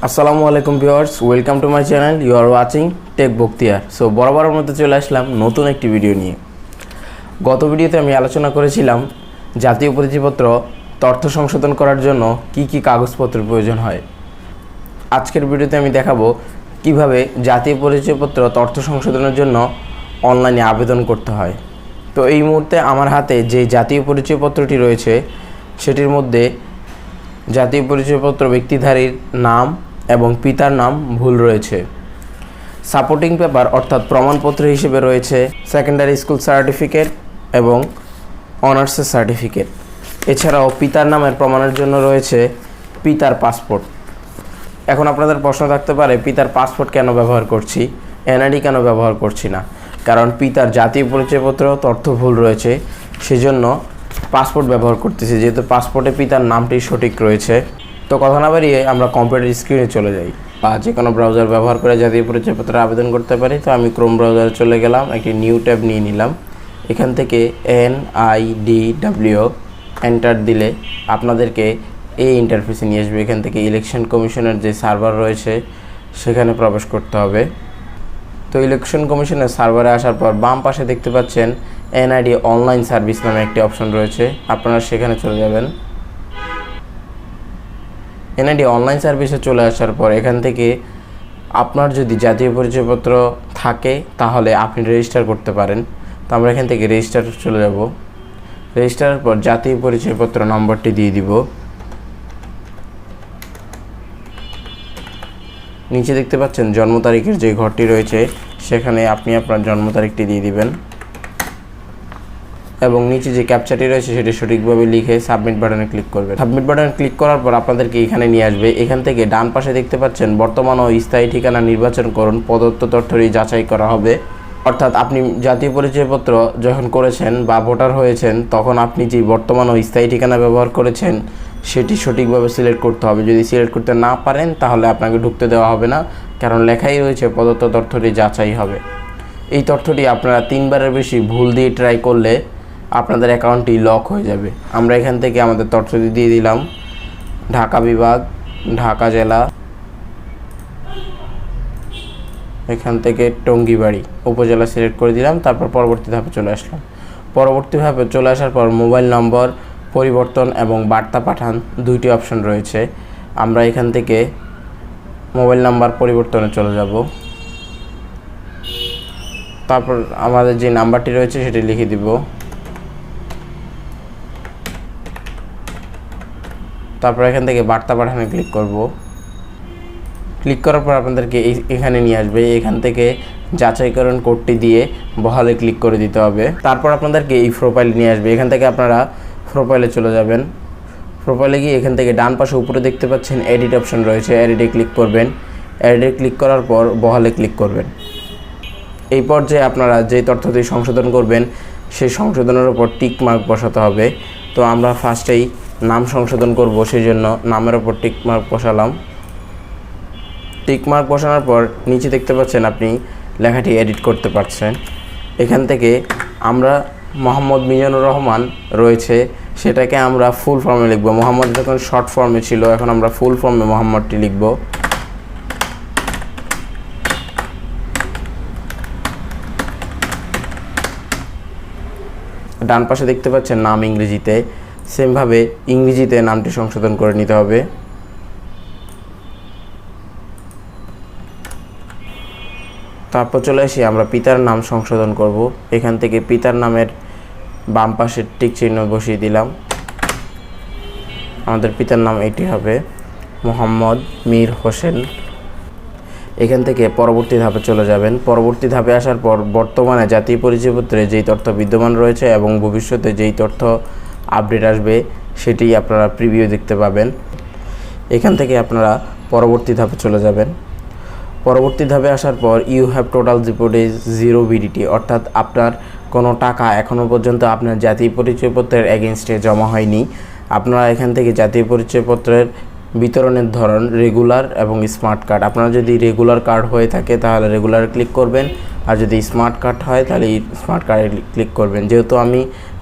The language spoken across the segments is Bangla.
আসসালামু আলাইকুম viewers, welcome to my channel. You are watching tech Bakhtiyar. So বরাবরের মধ্যে চলে আসলাম নতুন একটি ভিডিও নিয়ে। গত ভিডিওতে আমি আলোচনা করেছিলাম জাতীয় পরিচয়পত্র তথ্য সংশোধন করার জন্য কি কি কাগজপত্রের প্রয়োজন হয়। আজকের ভিডিওতে আমি দেখাবো কিভাবে জাতীয় পরিচয়পত্র তথ্য সংশোধনের জন্য অনলাইনে আবেদন করতে হয়। তো এই মুহূর্তে আমার হাতে যে জাতীয় পরিচয়পত্রটি রয়েছে সেটির মধ্যে জাতীয় পরিচয়পত্র ব্যক্তিধারীর নাম এবং পিতার নাম ভুল রয়েছে। সাপোর্টিং পেপার অর্থাৎ প্রমাণপত্র হিসেবে রয়েছে সেকেন্ডারি স্কুল সার্টিফিকেট এবং অনার্সের সার্টিফিকেট। এছাড়াও পিতার নামের প্রমাণের জন্য রয়েছে পিতার পাসপোর্ট। এখন আপনাদের প্রশ্ন থাকতে পারে, পিতার পাসপোর্ট কেন ব্যবহার করছি, NID কেন ব্যবহার করছি না? কারণ পিতার জাতীয় পরিচয়পত্র তথ্য ভুল রয়েছে, সেজন্য পাসপোর্ট ব্যবহার করতেছি, যেহেতু পাসপোর্টে পিতার নামটি সঠিক রয়েছে। তো কথা না বাড়িয়ে আমরা কম্পিউটার স্ক্রিনে চলে যাই বা যে কোনো ব্রাউজার ব্যবহার করে জাতীয় পরিচয়পত্রে আবেদন করতে পারি। তো আমি ক্রোম ব্রাউজারে চলে গেলাম, একটি নিউ ট্যাব নিয়ে নিলাম। এখান থেকে NIDW এন্টার দিলে আপনাদেরকে এই ইন্টারফেসে নিয়ে আসবে। এখান থেকে ইলেকশন কমিশনের যে সার্ভার রয়েছে সেখানে প্রবেশ করতে হবে। তো ইলেকশন কমিশনের সার্ভারে আসার পর বাম পাশে দেখতে পাচ্ছেন NID অনলাইন সার্ভিস নামে একটি অপশন রয়েছে, আপনারা সেখানে চলে যাবেন। NID অনলাইন সার্ভিসে চলে আসার পর এখান থেকে আপনার যদি জাতীয় পরিচয়পত্র থাকে তাহলে আপনি রেজিস্টার করতে পারেন। তো আমরা এখান থেকে রেজিস্টার চলে যাব। রেজিস্টারের পর জাতীয় পরিচয়পত্র নম্বরটি দিয়ে দিব। নিচে দেখতে পাচ্ছেন জন্ম তারিখের যে ঘরটি রয়েছে সেখানে আপনি আপনার জন্ম তারিখটি দিয়ে দিবেন এবং নিচে যে ক্যাপচাটি রয়েছে সেটি সঠিকভাবে লিখে সাবমিট বাটনে ক্লিক করবেন। সাবমিট বাটনে ক্লিক করার পর আপনাদেরকে এখানে নিয়ে আসবে। এখান থেকে ডান পাশে দেখতে পাচ্ছেন বর্তমান ও স্থায়ী ঠিকানা নির্বাচন করুন, প্রদত্ত তথ্যটি যাচাই করা হবে। অর্থাৎ আপনি জাতীয় পরিচয়পত্র যখন করেছেন বা ভোটার হয়েছেন তখন আপনি যে বর্তমান ও স্থায়ী ঠিকানা ব্যবহার করেছেন সেটি সঠিকভাবে সিলেক্ট করতে হবে। যদি সিলেক্ট করতে না পারেন তাহলে আপনাকে ঢুকতে দেওয়া হবে না, কারণ লেখাই রয়েছে প্রদত্ত তথ্যটি যাচাই হবে। এই তথ্যটি আপনারা 3 বারের বেশি ভুল দিয়ে ট্রাই করলে আপনাদের অ্যাকাউন্টটি লক হয়ে যাবে। আমরা এখান থেকে আমাদের তথ্যটি দিয়ে দিলাম, ঢাকা বিভাগ, ঢাকা জেলা, এখান থেকে টঙ্গীবাড়ি উপজেলা সিলেক্ট করে দিলাম। তারপর পরবর্তী ধাপে চলে আসলাম। পরবর্তী ধাপে চলে আসার পর মোবাইল নম্বর পরিবর্তন এবং বার্তা পাঠান দুইটি অপশন রয়েছে। আমরা এখান থেকে মোবাইল নাম্বার পরিবর্তনে চলে যাব। তারপর আমাদের যে নাম্বারটি রয়েছে সেটি লিখে দিব। তারপর এখান থেকে বার্তা পাঠানো ক্লিক করব। ক্লিক করার পর আপনাদেরকে এখানে নিয়ে আসবে। এখান থেকে যাচাইকরণ কোডটি দিয়ে বহালে ক্লিক করে দিতে হবে। তারপর আপনাদেরকে এই প্রোফাইল নিয়ে আসবে। এখান থেকে আপনারা প্রোফাইলে চলে যাবেন। প্রোফাইলে গিয়ে এখান থেকে ডান পাশে উপরে দেখতে পাচ্ছেন এডিট অপশন রয়েছে, এডিটে ক্লিক করবেন। এডিটে ক্লিক করার পর বহালে ক্লিক করবেন। এই পর্যায়ে আপনারা যে তথ্যটি সংশোধন করবেন সেই সংশোধনের উপর টিক মার্ক বসাতে হবে। তো আমরা ফার্স্টেই নাম সংশোধন করব, সেই জন্য নামের ওপর টিক মার্ক বসালাম। টিক মার্ক বসানোর পর নিচে দেখতে পাচ্ছেন আপনি লেখাটি এডিট করতে পারছেন। এখান থেকে আমরা মোহাম্মদ মিজানুর রহমান রয়েছে, সেটাকে আমরা ফুল ফর্মে লিখব। মোহাম্মদ যখন শর্ট ফর্মে ছিল, এখন আমরা ফুল ফর্মে মোহাম্মদটি লিখব। ডান পাশে দেখতে পাচ্ছেন নাম ইংরেজিতে, সেমভাবে ইংরেজিতে নামটি সংশোধন করে নিতে হবে। তারপর চলে আসি আমরা পিতার নাম সংশোধন করব। এখান থেকে পিতার নামের বাম পাশের টিক চিহ্ন বসিয়ে দিলাম। আমাদের পিতার নাম এটি হবে, মোহাম্মদ মীর হোসেন। এখান থেকে পরবর্তী ধাপে চলে যাবেন। পরবর্তী ধাপে আসার পর বর্তমানে জাতীয় পরিচয়পত্রে যেই তথ্য বিদ্যমান রয়েছে এবং ভবিষ্যতে যেই তথ্য আপডেট আসবে সেটি আপনারা প্রিভিউ দেখতে পাবেন। এখান থেকে আপনারা পরবর্তী ধাপে চলে যাবেন। পরবর্তী ধাপে আসার পর you have total deposit 0 BDT, অর্থাৎ আপনার কোনো টাকা এখনও পর্যন্ত আপনার জাতীয় পরিচয়পত্রের এগেনস্টে জমা হয়নি। আপনারা এখান থেকে জাতীয় পরিচয়পত্রের বিতরণের ধরন রেগুলার এবং স্মার্ট কার্ড। আপনারা যদি রেগুলার কার্ড হয়ে থাকে তাহলে রেগুলার ক্লিক করবেন, আর যদি স্মার্ট কার্ড হয় তাহলে স্মার্ট কার্ডে ক্লিক করবেন। যেহেতু আমি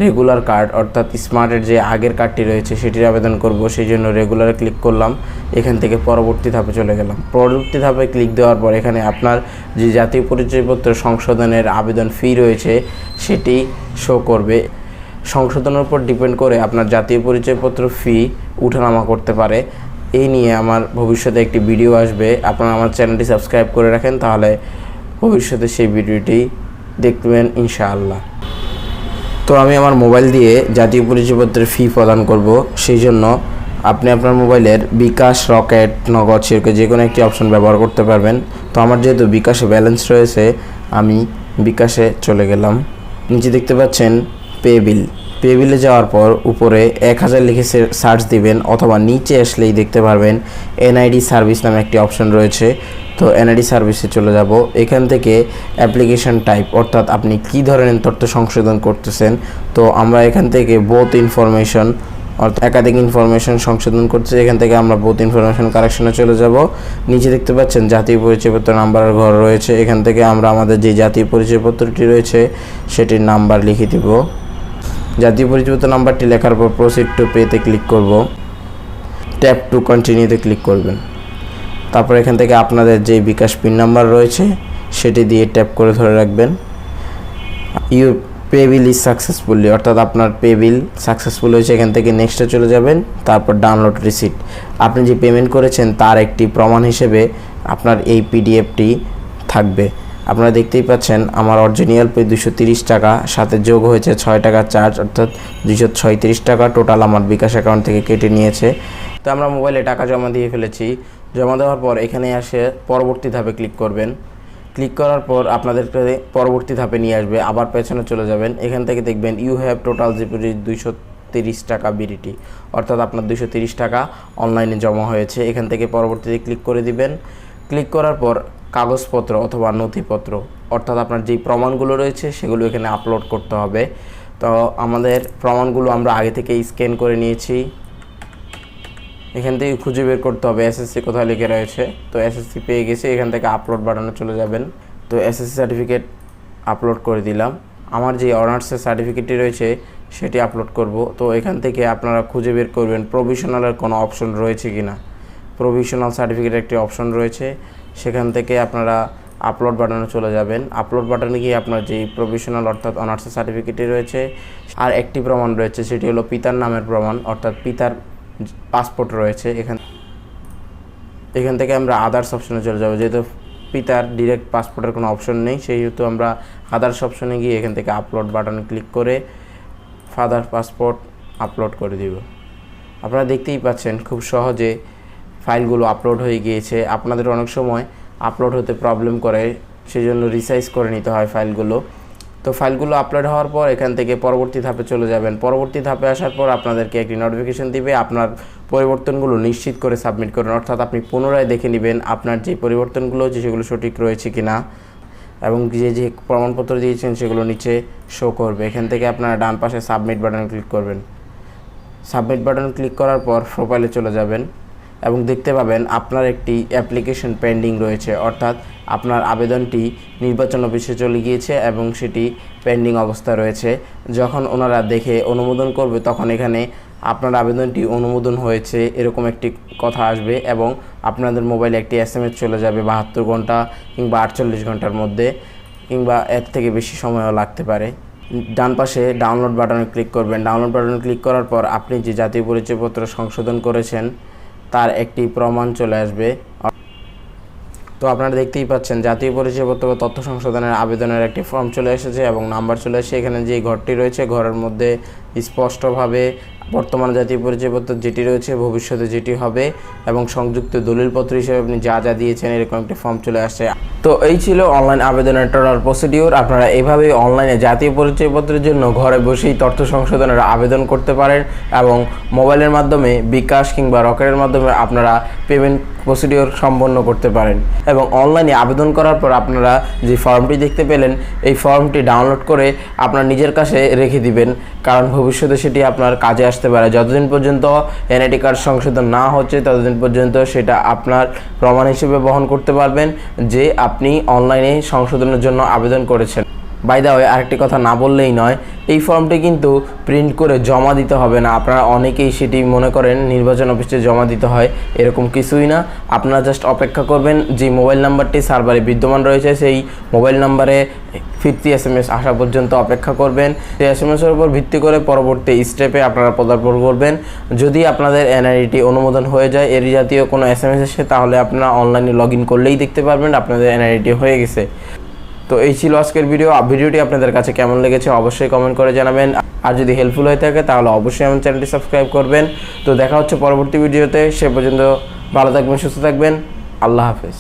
রেগুলার কার্ড অর্থাৎ স্মার্টের যে আগের কার্ডটি রয়েছে সেটির আবেদন করব, সেই জন্য রেগুলারে ক্লিক করলাম। এখান থেকে পরবর্তী ধাপে চলে গেলাম। পরবর্তী ধাপে ক্লিক দেওয়ার পর এখানে আপনার যে জাতীয় পরিচয়পত্র সংশোধনের আবেদন ফি রয়েছে সেটি শো করবে। সংশোধনের উপর ডিপেন্ড করে আপনার জাতীয় পরিচয়পত্র ফি উঠানামা করতে পারে। এই নিয়ে আমার ভবিষ্যতে একটি ভিডিও আসবে, আপনারা আমার চ্যানেলটি সাবস্ক্রাইব করে রাখেন, তাহলে ভবিষ্যতে সেই ভিডিওটি দেখবেন ইনশাআল্লাহ। তো আমি আমার মোবাইল দিয়ে জাতীয় পরিচয়পত্রের ফি প্রদান করব, সেই জন্য আপনি আপনার মোবাইলের বিকাশ, রকেট, নগদ, সেরকম যে কোনো একটি অপশন ব্যবহার করতে পারবেন। তো আমার যেহেতু বিকাশে ব্যালেন্স রয়েছে আমি বিকাশে চলে গেলাম। নিচে দেখতে পাচ্ছেন পে বিল। পে বিলে যাওয়ার পর উপরে 1000 লিখে সার্চ দিবেন, অথবা নিচে আসলেই দেখতে পারবেন NID সার্ভিস নামে একটি অপশন রয়েছে। তো NID সার্ভিসে চলে যাব। এখান থেকে অ্যাপ্লিকেশন টাইপ অর্থাৎ আপনি কী ধরনের তথ্য সংশোধন করতেছেন, তো আমরা এখান থেকে বোথ ইনফরমেশন অর্থাৎ একাধিক ইনফরমেশন সংশোধন করছে। এখান থেকে আমরা বোথ ইনফরমেশন কারেকশনে চলে যাব। নিচে দেখতে পাচ্ছেন জাতীয় পরিচয়পত্র নাম্বারের ঘর রয়েছে। এখান থেকে আমরা আমাদের যে জাতীয় পরিচয়পত্রটি রয়েছে সেটির নাম্বার লিখে দিব। জাতীয় পরিচয়পত্র নাম্বারটি লেখার পর প্রসিড টু পেতে ক্লিক করব। ট্যাপ টু কন্টিনিউতে ক্লিক করবেন। তারপর এখান থেকে আপনাদের যে বিকাশ পিন নাম্বার রয়েছে সেটি দিয়ে ট্যাপ করে ধরে রাখবেন। Your pay bill is successfully অর্থাৎ আপনার পে বিল সাকসেসফুল হয়েছে। এখান থেকে নেক্সটে চলে যাবেন। তারপর ডাউনলোড রিসিট, আপনি যে পেমেন্ট করেছেন তার একটি প্রমাণ হিসেবে আপনার এই PDFটি থাকবে। আপনারা দেখতেই পাচ্ছেন আমার অরিজিনাল পে 230 টাকা, সাথে যোগ হয়েছে 6 টাকা চার্জ, অর্থাৎ 236 টাকা টোটাল আমার বিকাশ অ্যাকাউন্ট থেকে কেটে নিয়েছে। তো আমরা মোবাইলে টাকা জমা দিয়ে ফেলেছি। জমা দেওয়ার পর এখানে আসে পরবর্তী ধাপে ক্লিক করবেন। ক্লিক করার পর আপনাদেরকে পরবর্তী ধাপে নিয়ে আসবে, আবার পেছনে চলে যাবেন। এখান থেকে দেখবেন ইউ হ্যাভ টোটাল ডিপোজিট 230 টাকা BDT, অর্থাৎ আপনার 230 টাকা অনলাইনে জমা হয়েছে। এখান থেকে পরবর্তীতে ক্লিক করে দিবেন। ক্লিক করার পর কাগজপত্র অথবা নথিপত্র অর্থাৎ আপনার যেই প্রমাণগুলো রয়েছে সেগুলো এখানে আপলোড করতে হবে। তো আমাদের প্রমাণগুলো আমরা আগে থেকে স্ক্যান করে নিয়েছি। এখান থেকে খুঁজে বের করতে হবে SSC কোথায় লিখে রয়েছে। তো SSC পেয়ে গেছি। এখান থেকে আপলোড বাটনে চলে যাবেন। তো SSC সার্টিফিকেট আপলোড করে দিলাম। আমার যে অনার্সের সার্টিফিকেটটি রয়েছে সেটি আপলোড করব। তো এখান থেকে আপনারা খুঁজে বের করবেন প্রভিশনালের কোনো অপশন রয়েছে কিনা। প্রভিশনাল সার্টিফিকেট একটি অপশন রয়েছে, সেখান থেকে আপনারা আপলোড বাটনে চলে যাবেন। আপলোড বাটনে গিয়ে আপনার যে প্রভিশনাল অর্থাৎ অনার্সের সার্টিফিকেটটি রয়েছে আর একটি প্রমাণ রয়েছে, সেটি হলো পিতার নামের প্রমাণ অর্থাৎ পিতার পাসপোর্ট রয়েছে। এখান থেকে আমরা আদার্স অপশনে চলে যাব। যেহেতু পিতার ডিরেক্ট পাসপোর্টের কোনো অপশন নেই, সেহেতু আমরা আদার্স অপশনে গিয়ে এখান থেকে আপলোড বাটনে ক্লিক করে ফাদার পাসপোর্ট আপলোড করে দিব। আপনারা দেখতেই পাচ্ছেন খুব সহজে ফাইলগুলো আপলোড হয়ে গিয়েছে। আপনাদের অনেক সময় আপলোড হতে প্রবলেম করে, সেজন্য রিসাইজ করে নিতে হয় ফাইলগুলো। তো ফাইলগুলো আপলোড হওয়ার পর এখান থেকে পরবর্তী ধাপে চলে যাবেন। পরবর্তী ধাপে আসার পর আপনাদেরকে একটি নোটিফিকেশন দিবে, আপনার পরিবর্তনগুলো নিশ্চিত করে সাবমিট করুন, অর্থাৎ আপনি পুনরায় দেখে নেবেন আপনার যে পরিবর্তনগুলো হচ্ছে সেগুলো সঠিক রয়েছে কিনা, এবং যে প্রমাণপত্র দিয়েছেন সেগুলো নিচে শো করবে। এখান থেকে আপনারা ডান পাশে সাবমিট বাটনে ক্লিক করবেন। সাবমিট বাটন ক্লিক করার পর প্রোফাইলে চলে যাবেন এবং দেখতে পাবেন আপনার একটি অ্যাপ্লিকেশন পেন্ডিং রয়েছে, অর্থাৎ আপনার আবেদনটি নির্বাচন অফিসে চলে গিয়েছে এবং সেটি পেন্ডিং অবস্থা রয়েছে। যখন ওনারা দেখে অনুমোদন করবে তখন এখানে আপনার আবেদনটি অনুমোদন হয়েছে এরকম একটি কথা আসবে এবং আপনাদের মোবাইলে একটি SMS চলে যাবে 72 ঘন্টা কিংবা 48 ঘন্টার মধ্যে, কিংবা এর থেকে বেশি সময়ও লাগতে পারে। ডান পাশে ডাউনলোড বাটনে ক্লিক করবেন। ডাউনলোড বাটনে ক্লিক করার পর আপনি যে জাতীয় পরিচয়পত্র সংশোধন করেছেন তার একটি প্রমাণ চলে আসবে। তো আপনারা দেখতেই পাচ্ছেন জাতীয় পরিচয়পত্র তথ্য সংশোধনের আবেদনের একটি ফর্ম চলে এসেছে এবং নাম্বার চলে এসেছে। এখানে যে ঘরটি রয়েছে ঘরের মধ্যে স্পষ্টভাবে বর্তমান জাতীয় পরিচয়পত্র যেটি রয়েছে ভবিষ্যতে যেটি হবে এবং সংযুক্ত দলিলপত্র হিসেবে আপনি যা যা দিয়েছেন এরকম একটি ফর্ম চলে আসছে। তো এই ছিল অনলাইন আবেদনের টোটাল প্রসিডিওর। আপনারা এইভাবেই অনলাইনে জাতীয় পরিচয়পত্রের জন্য ঘরে বসেই তথ্য সংশোধনের আবেদন করতে পারেন এবং মোবাইলের মাধ্যমে বিকাশ কিংবা রকেটের মাধ্যমে আপনারা পেমেন্ট প্রসিডিওর সম্পন্ন করতে পারেন। এবং অনলাইনে আবেদন করার পর আপনারা যে ফর্মটি দেখতে পেলেন এই ফর্মটি ডাউনলোড করে আপনার নিজের কাছে রেখে দিবেন, কারণ ভবিষ্যতে সেটি আপনার কাজে আসতে পারে। যতদিন পর্যন্ত NID কার্ড সংশোধন না হচ্ছে ততদিন পর্যন্ত সেটা আপনার প্রমাণ হিসেবে বহন করতে পারবেন যে আপনি অনলাইনে সংশোধনের জন্য আবেদন করেছেন। বাই দ্য ওয়ে, আরেকটি কথা না বললেই নয়, এই ফর্মটি কিন্তু প্রিন্ট করে জমা দিতে হবে না। আপনারা অনেকেই সেটি মনে করেন নির্বাচন অফিসে জমা দিতে হয়, এরকম কিছুই না। আপনারা জাস্ট অপেক্ষা করবেন, যে মোবাইল নাম্বারটি সার্ভারে বিদ্যমান রয়েছে সেই মোবাইল নাম্বারে ফিরতি SMS আসা পর্যন্ত অপেক্ষা করবেন। সেই SMS-এর উপর ভিত্তি করে পরবর্তী স্টেপে আপনারা পদার্পণ করবেন। যদি আপনাদের NID অনুমোদন হয়ে যায়, এর জাতীয় কোনো SMS আসে, তাহলে আপনারা অনলাইনে লগ ইন করলেই দেখতে পারবেন আপনাদের NID হয়ে গেছে। তো এই ছিল আজকের ভিডিওটি আপনাদের কাছে কেমন লেগেছে অবশ্যই কমেন্ট করে জানাবেন। আর যদি হেল্পফুল হয়ে থাকে তাহলে অবশ্যই আমার চ্যানেলটি সাবস্ক্রাইব করবেন। তো দেখা হচ্ছে পরবর্তী ভিডিওতে, সে পর্যন্ত ভালো থাকবেন, সুস্থ থাকবেন, আল্লাহ হাফেজ।